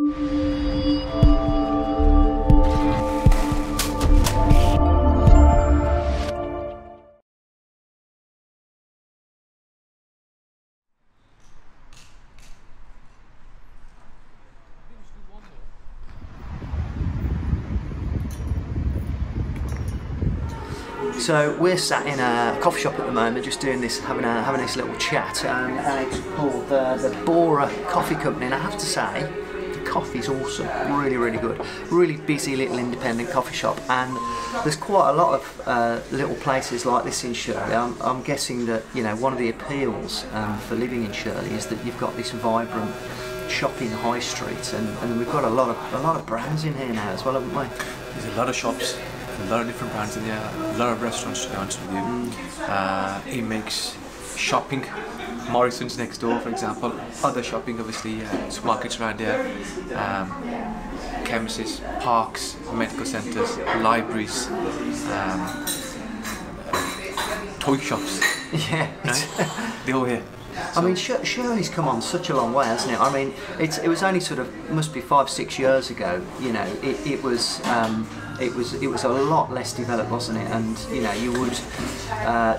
So we're sat in a coffee shop at the moment, just doing this, having this little chat, and it's called the Bora Coffee Company. And I have to say, the coffee's awesome, really, really good. Really busy little independent coffee shop, and there's quite a lot of little places like this in Shirley. I'm guessing that, you know, one of the appeals for living in Shirley is that you've got this vibrant shopping high street, and we've got a lot of brands in here now as well, haven't we? There's a lot of shops. A lot of different brands in there, a lot of restaurants, to be honest with you. It makes shopping, Morrison's next door for example, other shopping obviously, supermarkets around here, chemists, parks, medical centres, libraries, toy shops, yeah, right? They're all here. I mean, Shirley's come on such a long way, hasn't it? I mean, it was only sort of, must be 5-6 years ago, you know, it was a lot less developed, wasn't it? And, you know, you would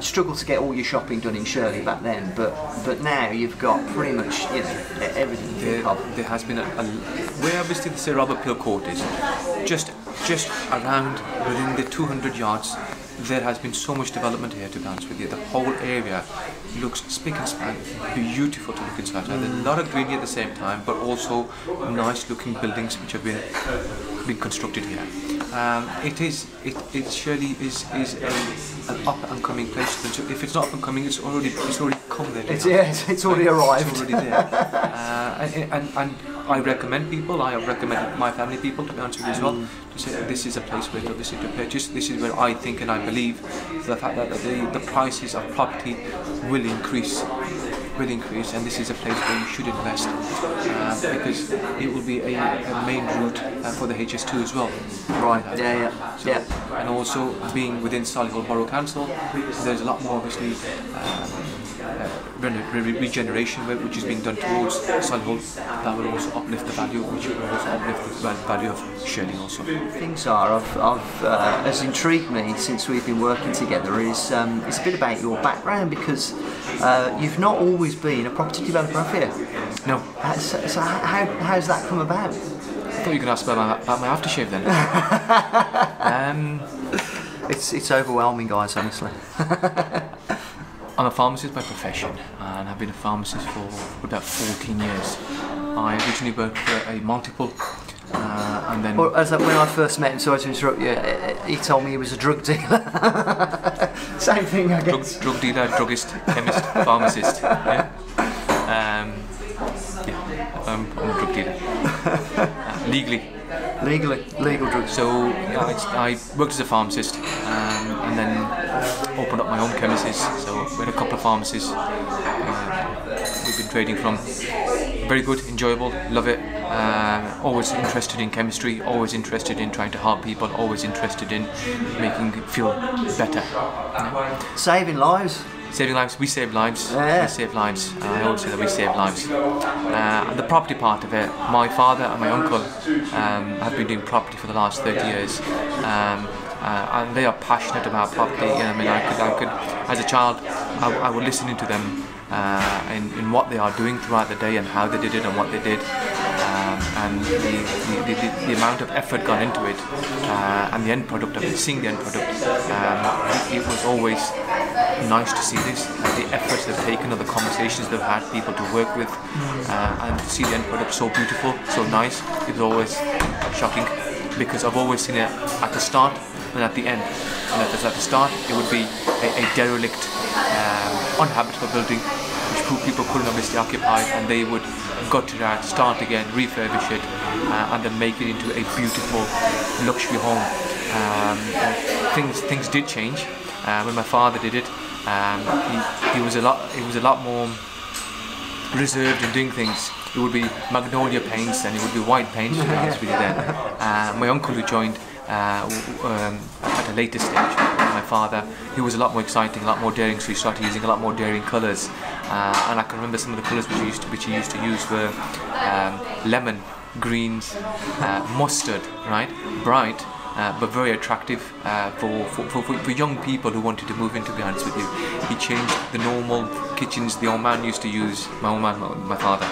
struggle to get all your shopping done in Shirley back then, but now you've got pretty much, you know, everything. There has been where obviously the Sir Robert Peel Court is, just around within the 200 yards, there has been so much development here, to be honest with you. The whole area looks spick and span, beautiful to look inside. There's a lot of greenery at the same time, but also nice looking buildings which have been constructed here. It surely is an up and coming place. So if it's not up and coming, it's already come there. It's already arrived. It's already there. And I recommend people. I have recommended my family people, to be honest with you as well, to say this is a place where to visit, to purchase. This is where I think and I believe the fact that the prices of property will increase, and this is a place where you should invest, because it will be a main route for the HS2 as well. Right. Yeah. And also being within Solihull Borough Council, there's a lot more obviously regeneration which is being done towards Solihull. That will also uplift the value, which will also uplift the value of Shirley also. Things has intrigued me since we've been working together is it's a bit about your background, because you've not always been a property developer, have you? No. So how's that come about? I thought you were going to ask about my aftershave then. It's overwhelming, guys, honestly. I'm a pharmacist by profession, and I've been a pharmacist for about 14 years. I originally worked for a multiple, and then... Well, when I first met him, sorry to interrupt you, he told me he was a drug dealer. Same thing, I guess. Drug dealer, druggist, chemist, pharmacist. Yeah. I'm a drug dealer. Legal drugs. So yeah, I worked as a pharmacist, and then opened up my own chemists. So we had a couple of pharmacies we've been trading from. Very good, enjoyable, love it. Always interested in chemistry, always interested in trying to help people, always interested in making it feel better. Saving lives. Saving lives, we save lives. Yeah. We save lives. I always say that we save lives. And the property part of it, my father and my uncle have been doing property for the last 30 years. And they are passionate about property. I mean, I could, as a child, I would listen to them in what they are doing throughout the day and how they did it and what they did. And the amount of effort gone into it, and the end product of it, seeing the end product, it was always nice to see this, the efforts they've taken or the conversations they've had, people to work with, and to see the end product so beautiful, so nice. It was always shocking, because I've always seen it at the start and at the end. And at the start it would be a derelict, uninhabitable building which people couldn't obviously occupy, and they would gut it out, start again, refurbish it, and then make it into a beautiful luxury home. Things did change when my father did it. He was a lot more reserved in doing things. It would be magnolia paints and it would be white paints, to be honest with you then. My uncle, who joined at a later stage, my father, he was a lot more exciting, a lot more daring, so he started using a lot more daring colours. And I can remember some of the colours which he used to use were lemon, greens, mustard, right? Bright, but very attractive for young people who wanted to move in, to be honest with you. He changed the normal kitchens the old man used to use, my father,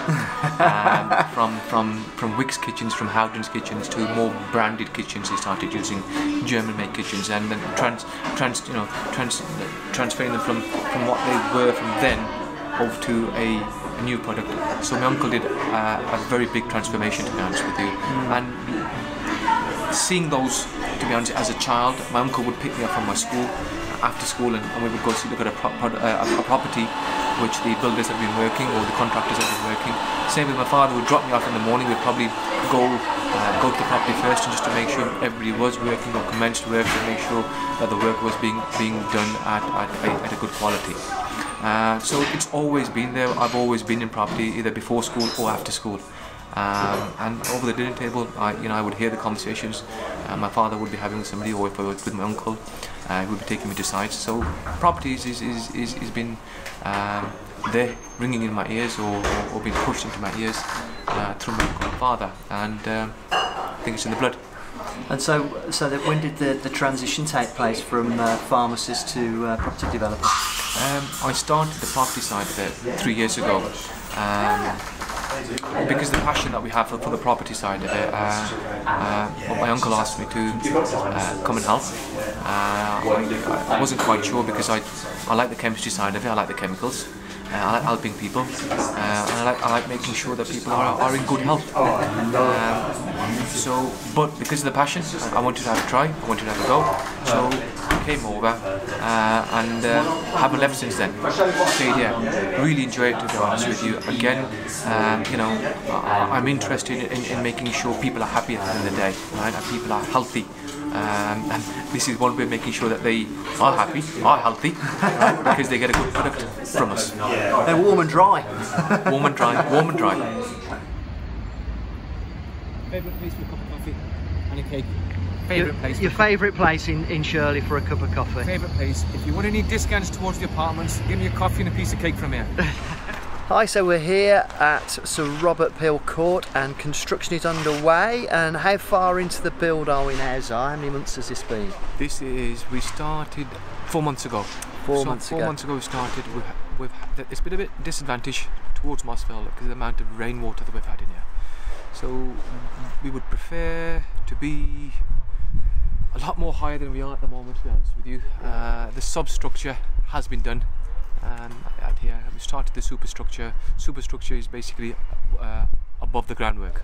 from Wickes kitchens, from Howden's kitchens, to more branded kitchens. He started using German-made kitchens, and then transferring them from what they were from then over to a new product. So my uncle did a very big transformation, to be honest with you. And seeing those, to be honest, as a child, my uncle would pick me up from my school after school, and we would go to look at a property which the builders had been working, or the contractors had been working. Same with my father, would drop me off in the morning. We'd probably go to the property first, and just to make sure everybody was working or commenced work, to make sure that the work was being done at a good quality. So it's always been there. I've always been in property, either before school or after school. And over the dinner table, I would hear the conversations my father would be having with somebody, or if I was with my uncle, he would be taking me to sites. So properties is been there, ringing in my ears, or being pushed into my ears through my uncle and father, and I think it's in the blood. And so when did the transition take place from pharmacist to property developer? I started the property side of it 3 years ago. Because the passion that we have for the property side of it, my uncle asked me to come and help. I wasn't quite sure, because I like the chemistry side of it. I like the chemicals. I like helping people, and I like making sure that people are in good health. But because of the passion, I wanted to have a try. I wanted to have a go. So I came over and haven't left since then. Stayed here. Really enjoyed it, to be honest with you. Again, I'm interested in making sure people are happy at the end of the day, right? And people are healthy. And this is one way of making sure that they are happy, are healthy, right? Because they get a good product from us. They're warm and dry. Warm and dry, warm and dry. Favourite place for a cup of coffee and a cake? Your favourite place in Shirley for a cup of coffee? Favourite place. If you want any discounts towards the apartments, give me a coffee and a piece of cake from here. Hi, so we're here at Sir Robert Peel Court, and construction is underway. And how far into the build are we now, Zai? How many months has this been? We started 4 months ago. 4 months ago. 4 months ago we started. It's been a bit disadvantage towards Mossville because of the amount of rainwater that we've had in here. So we would prefer to be a lot more higher than we are at the moment, to be honest with you. The substructure has been done. At here we started the superstructure. Superstructure is basically above the groundwork.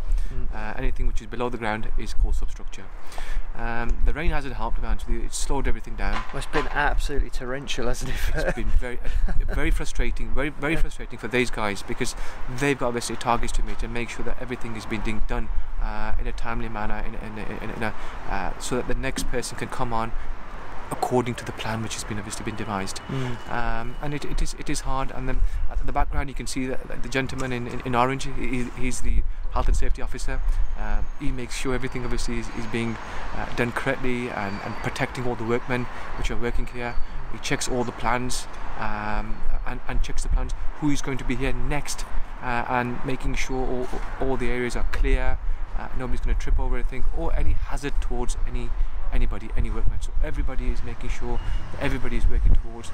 Anything which is below the ground is called substructure. The rain hasn't helped, to be honest with you. It's slowed everything down. Well, it's been absolutely torrential, hasn't it? It's been very frustrating, very frustrating for these guys, because they've got obviously targets to meet and make sure that everything is being done in a timely manner, so that the next person can come on according to the plan which has been obviously been devised. And it is hard. And then at the background you can see that the gentleman in orange, he's the health and safety officer. He makes sure everything obviously is being done correctly, and protecting all the workmen which are working here. He checks all the plans, and checks the plans, who is going to be here next, and making sure all the areas are clear, nobody's going to trip over anything or any hazard towards anybody, any workman. So everybody is making sure that everybody is working towards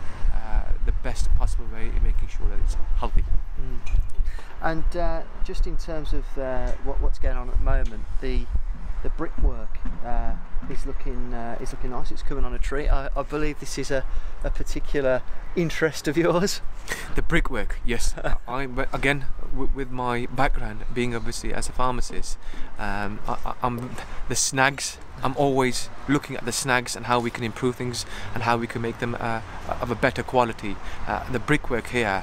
the best possible way in making sure that it's healthy. And just in terms of what's going on at the moment, the brickwork is looking nice. It's coming on a tree. I believe this is a particular interest of yours. The brickwork, yes. Again, with my background being obviously as a pharmacist, I'm the snags. I'm always looking at the snags and how we can improve things and how we can make them of a better quality. The brickwork here,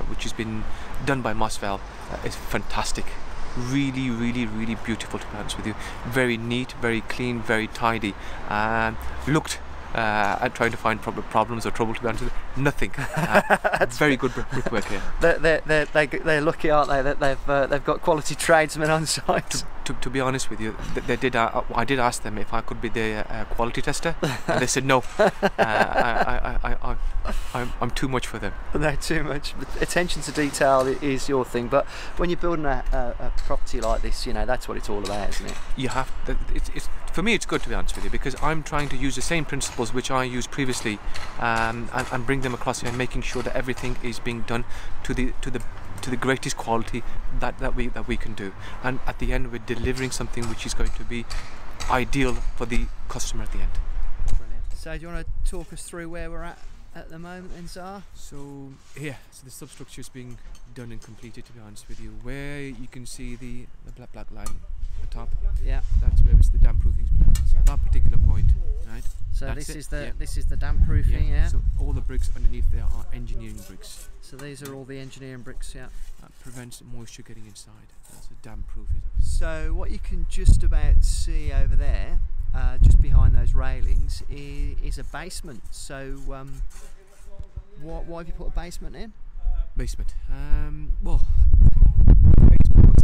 which has been done by Mossville, is fantastic. Really, really, really beautiful, to be honest with you. Very neat, very clean, very tidy. Looked at trying to find problems or trouble, to be honest with you. Nothing. Very good brickwork here. They're lucky, aren't they, that they've got quality tradesmen on site. to be honest with you, they did. I did ask them if I could be their quality tester, and they said no. I'm too much for them. No, too much. Attention to detail is your thing, but when you're building a property like this, you know, that's what it's all about, isn't it? You have. It's for me. It's good, to be honest with you, because I'm trying to use the same principles which I used previously, and bring them across here, and making sure that everything is being done to the greatest quality that we can do, and at the end we're delivering something which is going to be ideal for the customer at the end. Brilliant. So do you want to talk us through where we're at the moment then, Zara? So here, so the substructure is being done and completed, to be honest with you. Where you can see the black line at the top, Yeah. that's where it's the damp proofing's been done. So at that particular point, right? So That's this it, is the yeah. this is the damp proofing, yeah. So all the bricks underneath there are engineering bricks. So these are all the engineering bricks, yeah. That prevents moisture getting inside. That's a damp proof. So what you can just about see over there, just behind those railings, is a basement. So why have you put a basement in? Basement. Well, basement was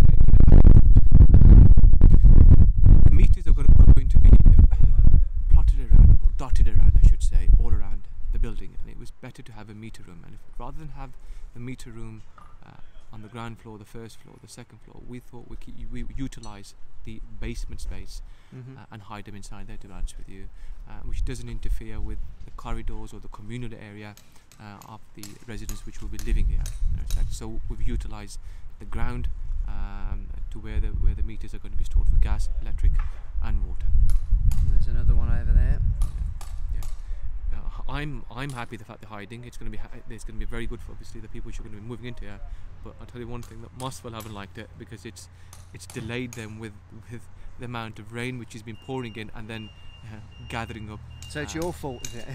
the meters are going to be plotted around, or dotted around, I should say, all around the building, and it was better to have a meter room. And rather than have the meter room on the ground floor, the first floor, the second floor, we thought we utilise the basement space and hide them inside there, to be honest with you, which doesn't interfere with the corridors or the communal area of the residents which will be living here. So we've utilised the ground to where the meters are going to be stored for gas, electric and water. There's another one over there. I'm happy the fact they're hiding. It's going to be it's going to be very good for obviously the people which are going to be moving into here. But I'll tell you one thing, that Mossville haven't liked it, because it's delayed them with the amount of rain which has been pouring in and then gathering up. So it's your fault, is it?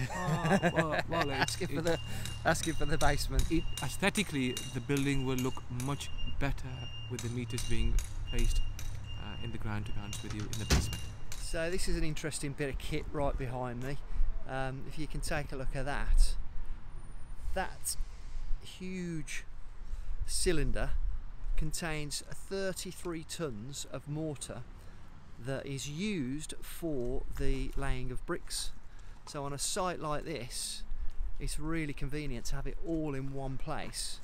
Well, asking for the basement. Aesthetically, the building will look much better with the meters being placed in the ground, to be honest with you, in the basement. So this is an interesting bit of kit right behind me. If you can take a look at that huge cylinder contains 33 tons of mortar that is used for the laying of bricks. So on a site like this, it's really convenient to have it all in one place,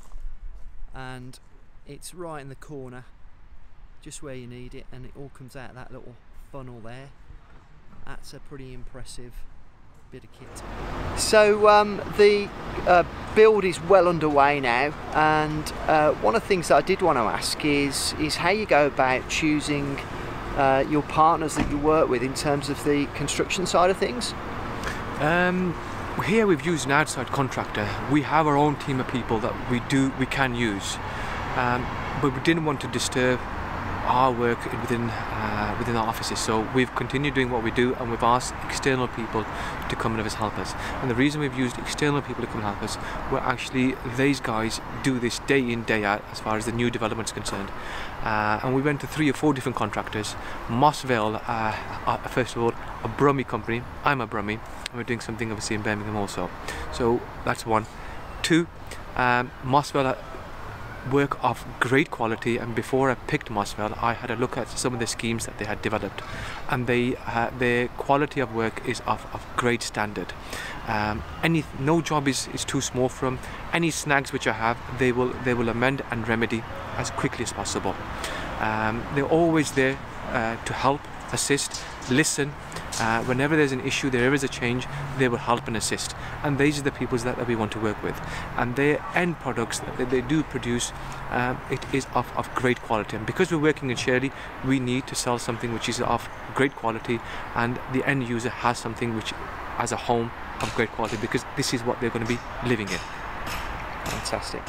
and it's right in the corner, just where you need it, and it all comes out of that little funnel there. That's a pretty impressive bit of kit. So the build is well underway now, and one of the things that I did want to ask is how you go about choosing your partners that you work with in terms of the construction side of things. Here we've used an outside contractor. We have our own team of people that we can use, but we didn't want to disturb our work within our offices, so we've continued doing what we do, and we've asked external people to come and help us. And the reason we've used external people to come and help us, well, actually these guys do this day in, day out as far as the new development is concerned, and we went to 3 or 4 different contractors. Mossville, first of all, a Brummie company. I'm a Brummie, and we're doing something obviously in Birmingham also, so that's one. 2, Mossville work of great quality, and before I picked Mossville, I had a look at some of the schemes that they had developed, and their quality of work is of great standard. No job is too small for them. Any snags which I have, they will amend and remedy as quickly as possible. They're always there to help, assist, listen. Whenever there's an issue, there is a change, they will help and assist, and these are the people that we want to work with, and their end products that they do produce, it is of great quality. And because we're working in Shirley, we need to sell something which is of great quality, and the end user has something which as a home of great quality, because this is what they're going to be living in. Fantastic.